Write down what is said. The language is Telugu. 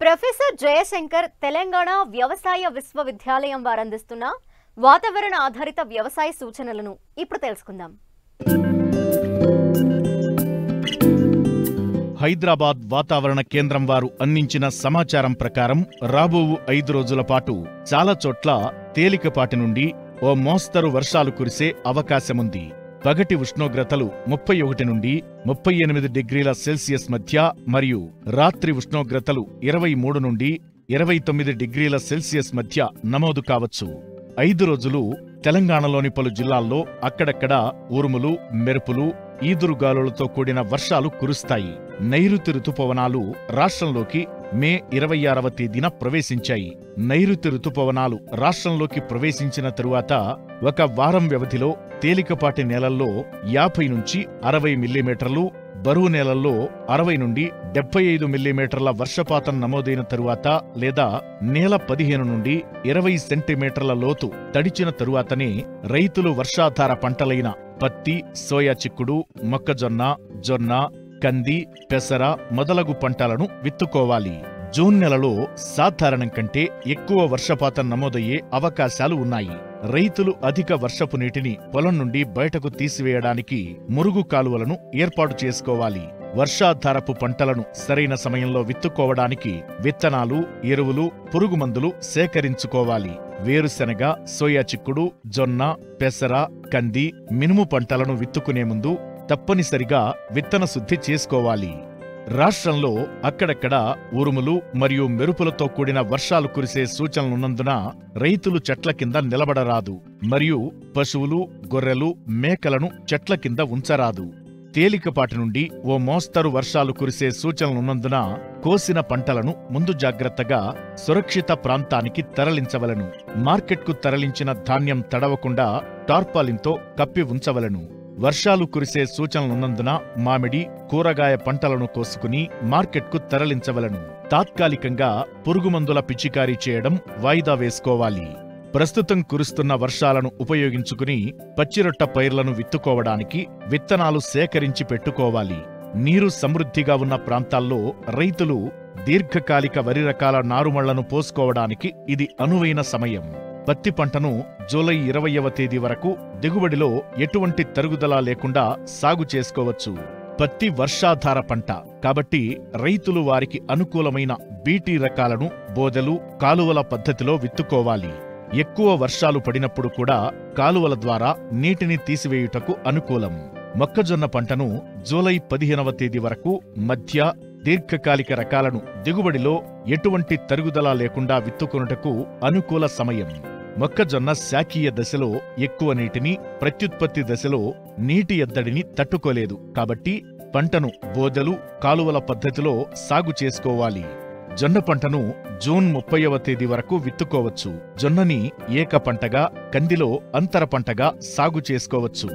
ప్రొఫెసర్ జయశంకర్ తెలంగాణ వ్యవసాయ విశ్వవిద్యాలయం వారందిస్తున్న వాతావరణ ఆధారిత వ్యవసాయ సూచనలను ఇప్పుడు తెలుసుకుందాం. హైదరాబాద్ వాతావరణ కేంద్రం వారు అందించిన సమాచారం ప్రకారం రాబోవు 5 రోజుల పాటు చాలా చోట్ల తేలికపాటి నుండి ఓ మోస్తరు వర్షాలు కురిసే అవకాశముంది. పగటి ఉష్ణోగ్రతలు 31 నుండి 38 డిగ్రీల సెల్సియస్ మధ్య మరియు రాత్రి ఉష్ణోగ్రతలు 23 నుండి 29 డిగ్రీల సెల్సియస్ మధ్య నమోదు కావచ్చు. 5 రోజులు తెలంగాణలోని పలు జిల్లాల్లో అక్కడక్కడ ఉరుములు, మెరుపులు, ఈదురుగాలులతో కూడిన వర్షాలు కురుస్తాయి. నైరుతి రుతుపవనాలు రాష్ట్రంలోకి మే 26వ తేదీన ప్రవేశించాయి. నైరుతి రుతుపవనాలు రాష్ట్రంలోకి ప్రవేశించిన తరువాత ఒక వారం వ్యవధిలో తేలికపాటి నేలల్లో 50 నుంచి 60 మిల్లీమీటర్లు, బరువు నేలల్లో 60 నుండి 75 మిల్లీమీటర్ల వర్షపాతం నమోదైన తరువాత లేదా నేల 15 నుండి 20 సెంటీమీటర్ల లోతు తడిచిన తరువాతనే రైతులు వర్షాధార పంటలైన పత్తి, సోయా చిక్కుడు, మొక్కజొన్న, జొన్న, కంది, పెసర మొదలగు పంటలను విత్తుకోవాలి. జూన్ నెలలో సాధారణం కంటే ఎక్కువ వర్షపాతం నమోదయ్యే అవకాశాలు ఉన్నాయి. రైతులు అధిక వర్షపు నీటిని పొలం నుండి బయటకు తీసివేయడానికి మురుగు కాలువలను ఏర్పాటు చేసుకోవాలి. వర్షాధారపు పంటలను సరైన సమయంలో విత్తుకోవడానికి విత్తనాలు, ఎరువులు, పురుగుమందులు సేకరించుకోవాలి. వేరుశెనగ, సోయా చిక్కుడు, జొన్న, పెసర, కంది, మినుము పంటలను విత్తుకునే ముందు తప్పనిసరిగా విత్తన శుద్ధి చేసుకోవాలి. రాష్ట్రంలో అక్కడక్కడ ఉరుములు మరియు మెరుపులతో కూడిన వర్షాలు కురిసే సూచనలున్నందున రైతులు చెట్ల కింద నిలబడరాదు మరియు పశువులు, గొర్రెలు, మేకలను చెట్ల కింద ఉంచరాదు. తేలికపాటి నుండి ఓ మోస్తరు వర్షాలు కురిసే సూచనలున్నందున కోసిన పంటలను ముందు జాగ్రత్తగా సురక్షిత ప్రాంతానికి తరలించవలను. మార్కెట్కు తరలించిన ధాన్యం తడవకుండా టార్పాలిన్తో కప్పి ఉంచవలను. వర్షాలు కురిసే సూచనలున్నందున మామిడి, కూరగాయ పంటలను కోసుకుని మార్కెట్కు తరలించవలను. తాత్కాలికంగా పురుగుమందుల పిచికారీ చేయడం వాయిదా వేసుకోవాలి. ప్రస్తుతం కురుస్తున్న వర్షాలను ఉపయోగించుకుని పచ్చిరొట్ట పైర్లను విత్తుకోవడానికి విత్తనాలు సేకరించి పెట్టుకోవాలి. నీరు సమృద్ధిగా ఉన్న ప్రాంతాల్లో రైతులు దీర్ఘకాలిక వరి రకాల నారుమళ్లను పోసుకోవడానికి ఇది అనువైన సమయం. పత్తి పంటను జూలై 20వ తేదీ వరకు దిగుబడిలో ఎటువంటి తరుగుదల లేకుండా సాగు చేసుకోవచ్చు. పత్తి వర్షాధార పంట కాబట్టి రైతులు వారికి అనుకూలమైన బీటీ రకాలను బోదెలు, కాలువల పద్ధతిలో విత్తుకోవాలి. ఎక్కువ వర్షాలు పడినప్పుడు కూడా కాలువల ద్వారా నీటిని తీసివేయుటకు అనుకూలం. మొక్కజొన్న పంటను జూలై 15వ తేదీ వరకు మధ్య, దీర్ఘకాలిక రకాలను దిగుబడిలో ఎటువంటి తరుగుదల లేకుండా విత్తుకొనుటకు అనుకూల సమయం. మొక్కజొన్న శాఖీయ దశలో ఎక్కువ నీటిని, ప్రత్యుత్పత్తి దశలో నీటి ఎద్దడిని తట్టుకోలేదు కాబట్టి పంటను బోదెలు, కాలువల పద్ధతిలో సాగు చేసుకోవాలి. జొన్న పంటను జూన్ 30వ తేదీ వరకు విత్తుకోవచ్చు. జొన్నని ఏక పంటగా, కందిలో అంతర పంటగా సాగు చేసుకోవచ్చు.